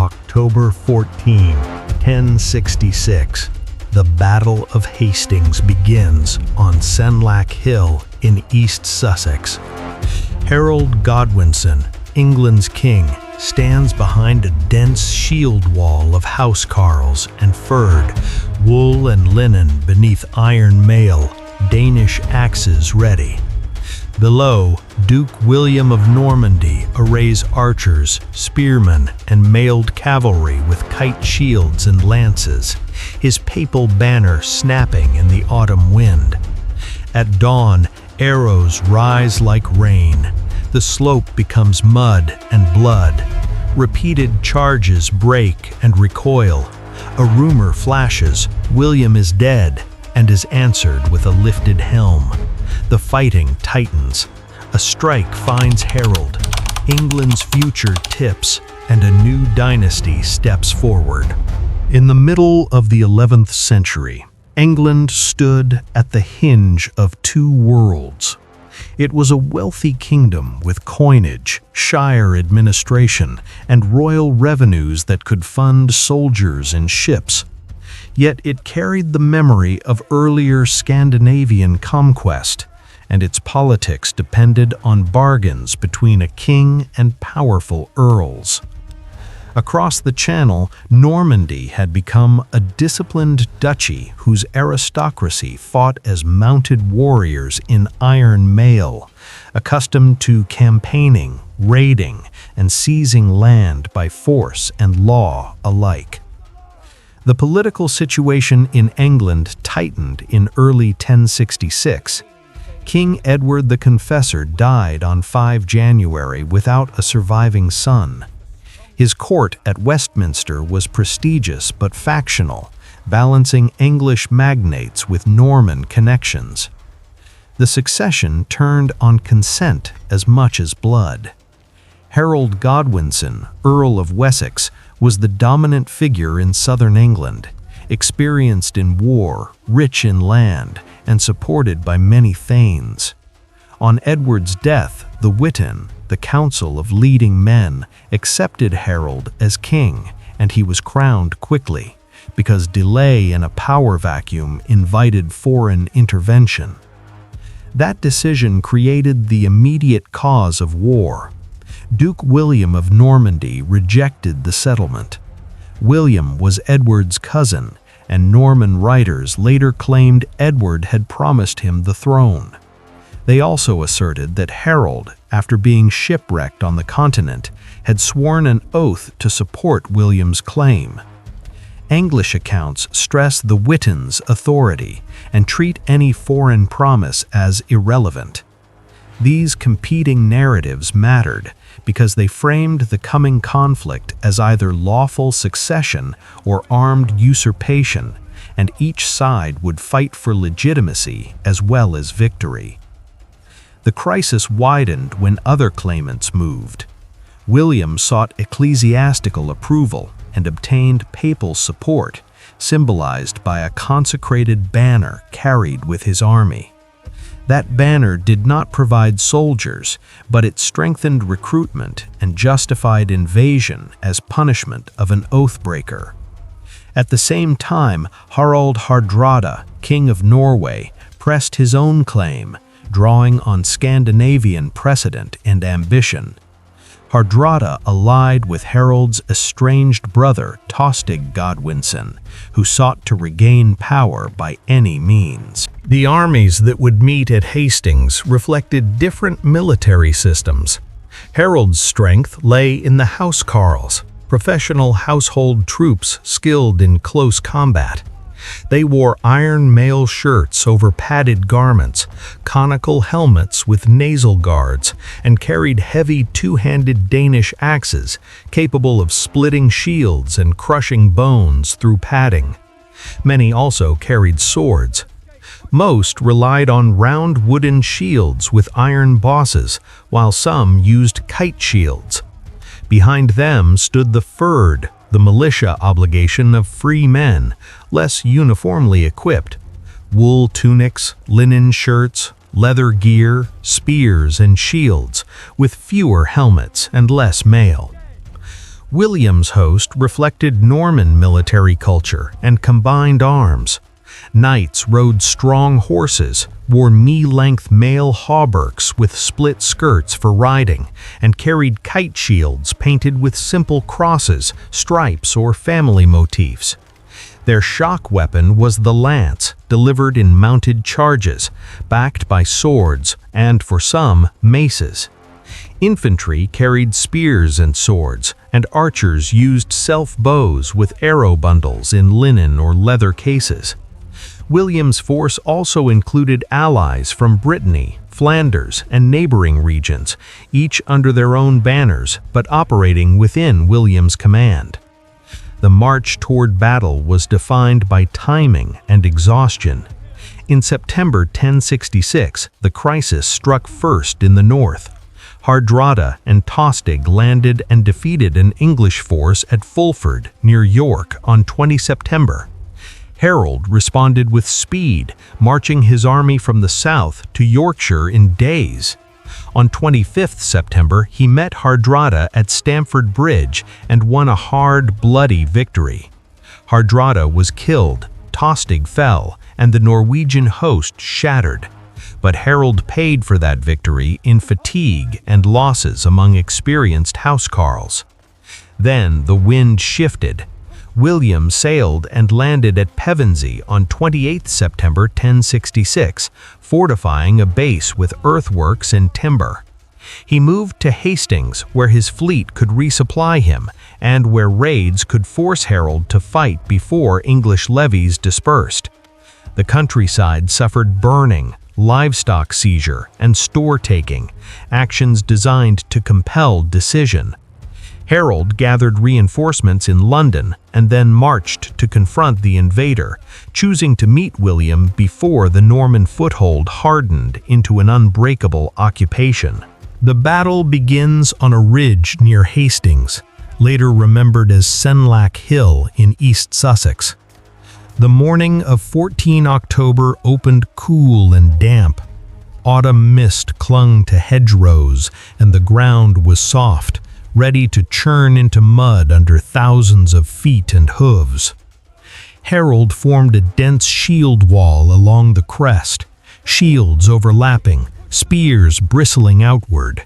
October 14, 1066, the Battle of Hastings begins on Senlac Hill in East Sussex. Harald Godwinson, England's king, stands behind a dense shield wall of housecarls and furred, wool and linen beneath iron mail, Danish axes ready. Below, Duke William of Normandy arrays archers, spearmen, and mailed cavalry with kite shields and lances, his papal banner snapping in the autumn wind. At dawn, arrows rise like rain. The slope becomes mud and blood. Repeated charges break and recoil. A rumor flashes, William is dead, and is answered with a lifted helm. The fighting tightens. A strike finds Harald. England's future tips, and a new dynasty steps forward. In the middle of the 11th century, England stood at the hinge of two worlds. It was a wealthy kingdom with coinage, shire administration, and royal revenues that could fund soldiers and ships. Yet it carried the memory of earlier Scandinavian conquest, and its politics depended on bargains between a king and powerful earls. Across the Channel, Normandy had become a disciplined duchy whose aristocracy fought as mounted warriors in iron mail, accustomed to campaigning, raiding, and seizing land by force and law alike. The political situation in England tightened in early 1066. King Edward the Confessor died on 5 January without a surviving son. His court at Westminster was prestigious but factional, balancing English magnates with Norman connections. The succession turned on consent as much as blood. Harold Godwinson, Earl of Wessex, was the dominant figure in southern England, experienced in war, rich in land, and supported by many thanes. On Edward's death, the Witan, the council of leading men, accepted Harald as king, and he was crowned quickly, because delay in a power vacuum invited foreign intervention. That decision created the immediate cause of war. Duke William of Normandy rejected the settlement. William was Edward's cousin, and Norman writers later claimed Edward had promised him the throne. They also asserted that Harald, after being shipwrecked on the continent, had sworn an oath to support William's claim. English accounts stress the Witan's authority and treat any foreign promise as irrelevant. These competing narratives mattered because they framed the coming conflict as either lawful succession or armed usurpation, and each side would fight for legitimacy as well as victory. The crisis widened when other claimants moved. William sought ecclesiastical approval and obtained papal support, symbolized by a consecrated banner carried with his army. That banner did not provide soldiers, but it strengthened recruitment and justified invasion as punishment of an oath-breaker. At the same time, Hardrada, king of Norway, pressed his own claim, drawing on Scandinavian precedent and ambition. Hardrada allied with Harald's estranged brother Tostig Godwinson, who sought to regain power by any means. The armies that would meet at Hastings reflected different military systems. Harold's strength lay in the housecarls, professional household troops skilled in close combat. They wore iron mail shirts over padded garments, conical helmets with nasal guards, and carried heavy two-handed Danish axes capable of splitting shields and crushing bones through padding. Many also carried swords. Most relied on round wooden shields with iron bosses, while some used kite shields. Behind them stood the fyrd, the militia obligation of free men, less uniformly equipped. Wool tunics, linen shirts, leather gear, spears, and shields, with fewer helmets and less mail. William's host reflected Norman military culture and combined arms. Knights rode strong horses, wore knee-length mail hauberks with split skirts for riding, and carried kite shields painted with simple crosses, stripes, or family motifs. Their shock weapon was the lance, delivered in mounted charges, backed by swords and, for some, maces. Infantry carried spears and swords, and archers used self-bows with arrow bundles in linen or leather cases. William's force also included allies from Brittany, Flanders, and neighboring regions, each under their own banners but operating within William's command. The march toward battle was defined by timing and exhaustion. In September 1066, the crisis struck first in the north. Hardrada and Tostig landed and defeated an English force at Fulford, near York, on 20 September. Harald responded with speed, marching his army from the south to Yorkshire in days. On 25 September, he met Hardrada at Stamford Bridge and won a hard, bloody victory. Hardrada was killed, Tostig fell, and the Norwegian host shattered. But Harald paid for that victory in fatigue and losses among experienced housecarls. Then the wind shifted. William sailed and landed at Pevensey on 28 September 1066, fortifying a base with earthworks and timber. He moved to Hastings, where his fleet could resupply him, and where raids could force Harald to fight before English levies dispersed. The countryside suffered burning, livestock seizure, and store-taking, actions designed to compel decision. Harald gathered reinforcements in London and then marched to confront the invader, choosing to meet William before the Norman foothold hardened into an unbreakable occupation. The battle begins on a ridge near Hastings, later remembered as Senlac Hill in East Sussex. The morning of 14 October opened cool and damp. Autumn mist clung to hedgerows, and the ground was soft, ready to churn into mud under thousands of feet and hooves. Harald formed a dense shield wall along the crest, shields overlapping, spears bristling outward.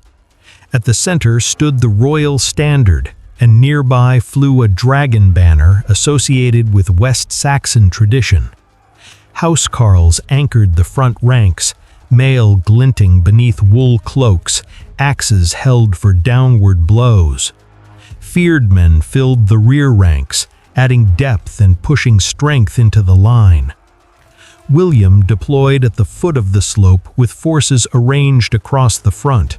At the center stood the royal standard, and nearby flew a dragon banner associated with West Saxon tradition. Housecarls anchored the front ranks, mail glinting beneath wool cloaks, axes held for downward blows. Feared men filled the rear ranks, adding depth and pushing strength into the line. William deployed at the foot of the slope with forces arranged across the front.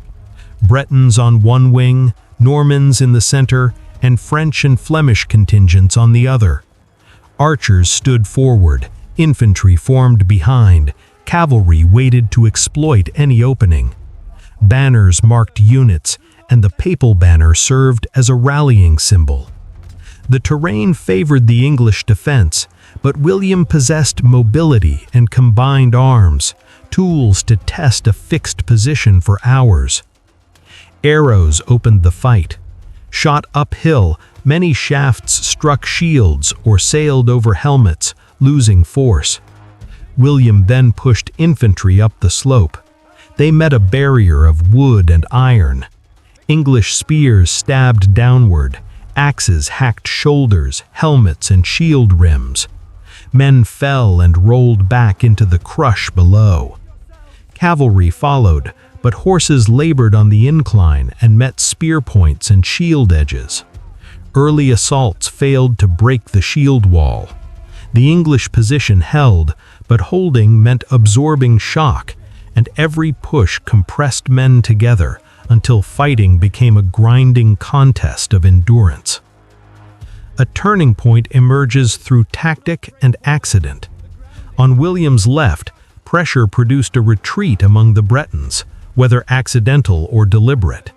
Bretons on one wing, Normans in the center, and French and Flemish contingents on the other. Archers stood forward, infantry formed behind, cavalry waited to exploit any opening. Banners marked units, and the papal banner served as a rallying symbol. The terrain favored the English defense, but William possessed mobility and combined arms, tools to test a fixed position for hours. Arrows opened the fight. Shot uphill, many shafts struck shields or sailed over helmets, losing force. William then pushed infantry up the slope. They met a barrier of wood and iron. English spears stabbed downward, axes hacked shoulders, helmets, and shield rims. Men fell and rolled back into the crush below. Cavalry followed, but horses labored on the incline and met spear points and shield edges. Early assaults failed to break the shield wall. The English position held, but holding meant absorbing shock, and every push compressed men together until fighting became a grinding contest of endurance. A turning point emerges through tactic and accident. On William's left, pressure produced a retreat among the Bretons, whether accidental or deliberate.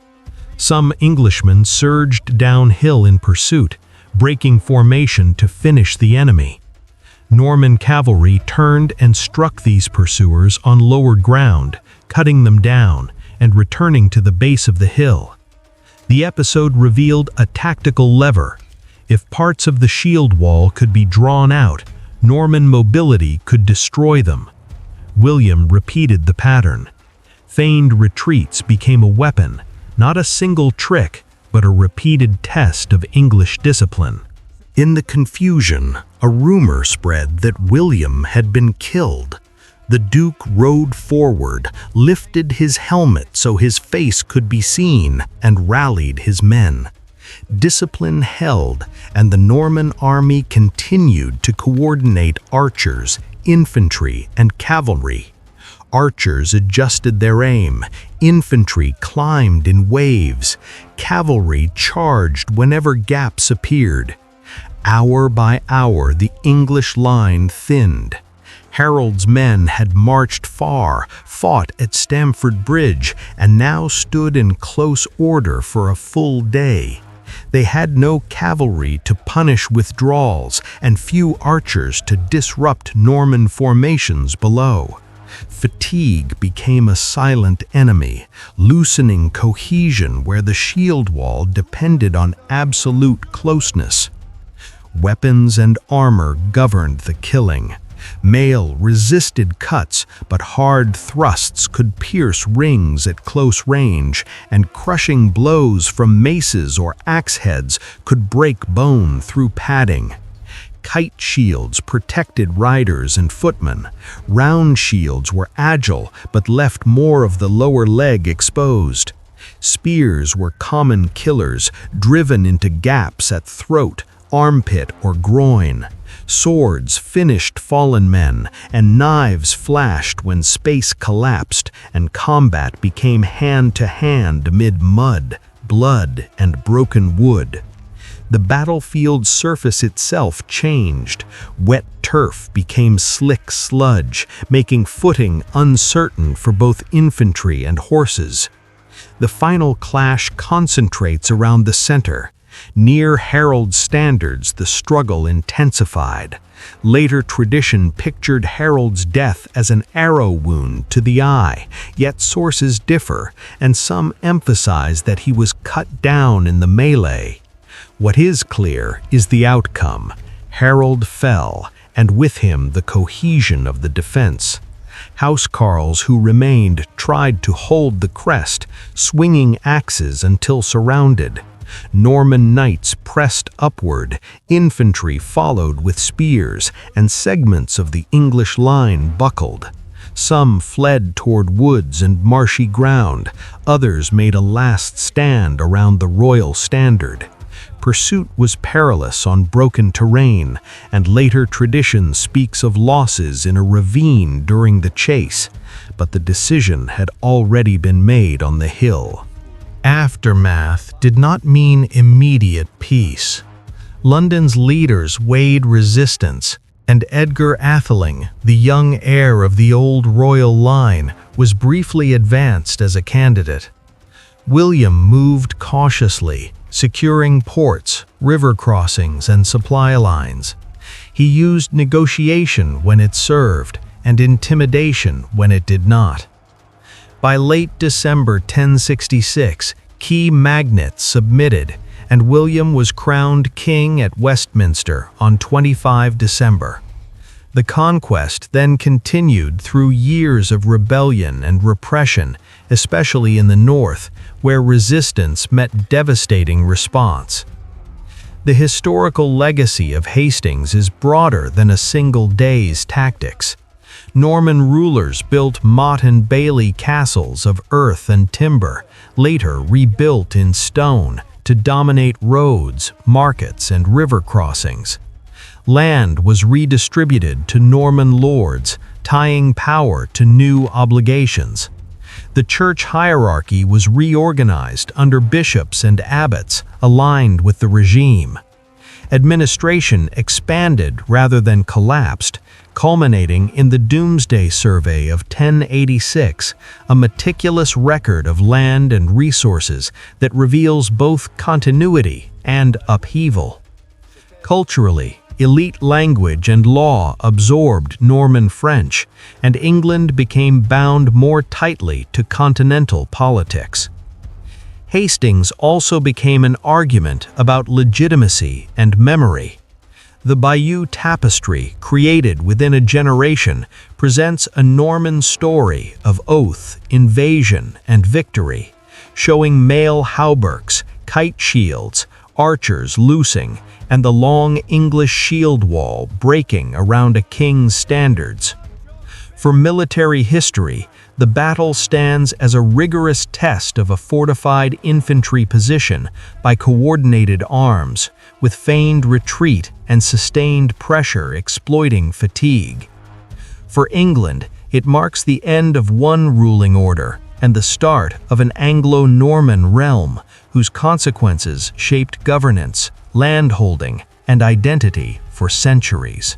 Some Englishmen surged downhill in pursuit, breaking formation to finish the enemy. Norman cavalry turned and struck these pursuers on lower ground, cutting them down and returning to the base of the hill. The episode revealed a tactical lever. If parts of the shield wall could be drawn out, Norman mobility could destroy them. William repeated the pattern. Feigned retreats became a weapon, not a single trick, but a repeated test of English discipline. In the confusion, a rumor spread that William had been killed. The Duke rode forward, lifted his helmet so his face could be seen, and rallied his men. Discipline held, and the Norman army continued to coordinate archers, infantry, and cavalry. Archers adjusted their aim, infantry climbed in waves, cavalry charged whenever gaps appeared. Hour by hour, the English line thinned. Harald's men had marched far, fought at Stamford Bridge, and now stood in close order for a full day. They had no cavalry to punish withdrawals and few archers to disrupt Norman formations below. Fatigue became a silent enemy, loosening cohesion where the shield wall depended on absolute closeness. Weapons and armor governed the killing. Mail resisted cuts, but hard thrusts could pierce rings at close range, and crushing blows from maces or axe heads could break bone through padding. Kite shields protected riders and footmen. Round shields were agile, but left more of the lower leg exposed. Spears were common killers, driven into gaps at throat, armpit, or groin. Swords finished fallen men, and knives flashed when space collapsed and combat became hand-to-hand amid mud, blood, and broken wood. The battlefield surface itself changed. Wet turf became slick sludge, making footing uncertain for both infantry and horses. The final clash concentrates around the center. Near Harald's standards, the struggle intensified. Later tradition pictured Harald's death as an arrow wound to the eye, yet sources differ, and some emphasize that he was cut down in the melee. What is clear is the outcome. Harald fell, and with him the cohesion of the defense. Housecarls who remained tried to hold the crest, swinging axes until surrounded. Norman knights pressed upward, infantry followed with spears, and segments of the English line buckled. Some fled toward woods and marshy ground, others made a last stand around the royal standard. Pursuit was perilous on broken terrain, and later tradition speaks of losses in a ravine during the chase, but the decision had already been made on the hill. Aftermath did not mean immediate peace. London's leaders weighed resistance, and Edgar Atheling, the young heir of the old royal line, was briefly advanced as a candidate. William moved cautiously, securing ports, river crossings, and supply lines. He used negotiation when it served, and intimidation when it did not. By late December 1066, key magnates submitted, and William was crowned king at Westminster on 25 December. The conquest then continued through years of rebellion and repression, especially in the north, where resistance met devastating response. The historical legacy of Hastings is broader than a single day's tactics. Norman rulers built motte and bailey castles of earth and timber, later rebuilt in stone, to dominate roads, markets, and river crossings. Land was redistributed to Norman lords, tying power to new obligations. The church hierarchy was reorganized under bishops and abbots aligned with the regime. Administration expanded rather than collapsed, culminating in the Domesday Survey of 1086, a meticulous record of land and resources that reveals both continuity and upheaval. Culturally, elite language and law absorbed Norman French, and England became bound more tightly to continental politics. Hastings also became an argument about legitimacy and memory. The Bayeux Tapestry, created within a generation, presents a Norman story of oath, invasion, and victory, showing mail hauberks, kite shields, archers loosing, and the long English shield wall breaking around a king's standards. For military history, the battle stands as a rigorous test of a fortified infantry position by coordinated arms, with feigned retreat and sustained pressure exploiting fatigue. For England, it marks the end of one ruling order and the start of an Anglo-Norman realm whose consequences shaped governance, landholding, and identity for centuries.